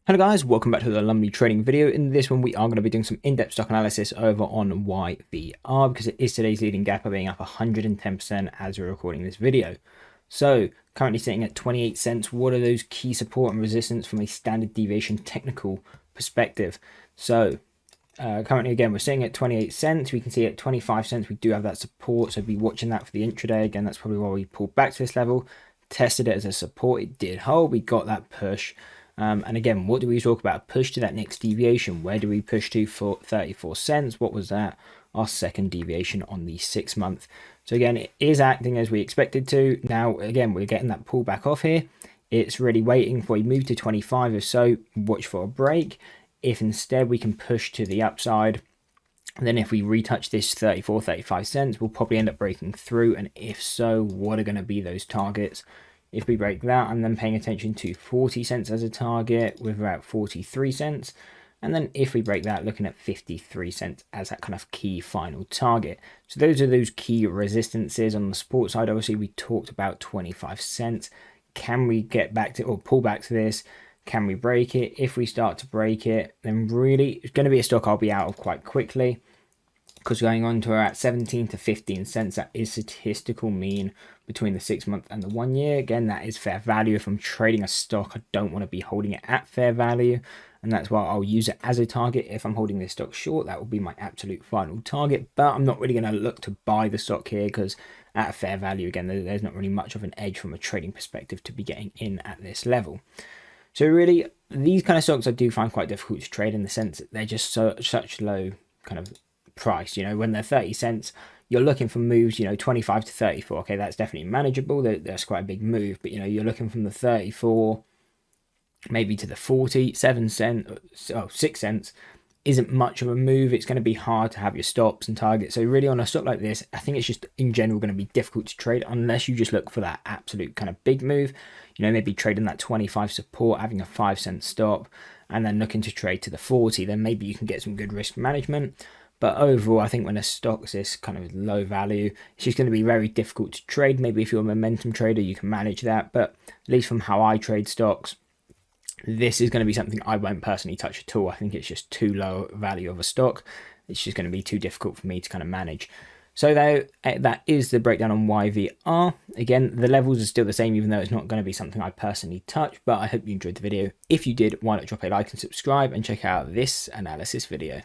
Hello guys, welcome back to the Lumley trading video. In this one we are going to be doing some in-depth stock analysis over on YVR because it is today's leading gapper being up 110% as we're recording this video. So currently sitting at 28 cents. What are those key support and resistance from a standard deviation technical perspective? So currently again we're sitting at 28 cents. We can see at 25 cents we do have that support, so be watching that for the intraday. Again, that's probably why we pulled back to this level, tested it as a support, it did hold, we got that push. And again, what do we talk about? Push to that next deviation. Where do we push to for 34 cents? What was that? Our second deviation on the 6 month. So again, it is acting as we expected to. Now, again, we're getting that pullback off here. It's really waiting for a move to 25 or so. Watch for a break. If instead we can push to the upside, then if we retouch this 35 cents, we'll probably end up breaking through. And if so, what are going to be those targets? If we break that, I'm then paying attention to 40 cents as a target with about 43 cents. And then if we break that, looking at 53 cents as that kind of key final target. So those are those key resistances. On the support side, obviously, we talked about 25 cents. Can we get back to or pull back to this? Can we break it? If we start to break it, then really it's going to be a stock I'll be out of quite quickly, because going on to at 17 to 15 cents, that is statistical mean between the 6 month and the 1 year. Again, that is fair value. If I'm trading a stock, I don't want to be holding it at fair value, and that's why I'll use it as a target. If I'm holding this stock short, that will be my absolute final target, but I'm not really going to look to buy the stock here because at a fair value, again, there's not really much of an edge from a trading perspective to be getting in at this level. So really, these kind of stocks I do find quite difficult to trade in the sense that they're just such low kind of price. When they're 30 cents, you're looking for moves, 25 to 34. Okay, that's definitely manageable. That's quite a big move, but you're looking from the 34 maybe to the 47 cent, 6 cents isn't much of a move. It's going to be hard to have your stops and targets. So really on a stock like this, I think it's just in general going to be difficult to trade unless you just look for that absolute kind of big move. Maybe trading that 25 support, having a 5 cent stop, and then looking to trade to the 40, then maybe you can get some good risk management. But overall, I think when a stock's this kind of low value, it's just going to be very difficult to trade. Maybe if you're a momentum trader, you can manage that. But at least from how I trade stocks, this is going to be something I won't personally touch at all. I think it's just too low value of a stock. It's just going to be too difficult for me to kind of manage. So that is the breakdown on YVR. Again, the levels are still the same, even though it's not going to be something I personally touch. But I hope you enjoyed the video. If you did, why not drop a like and subscribe and check out this analysis video.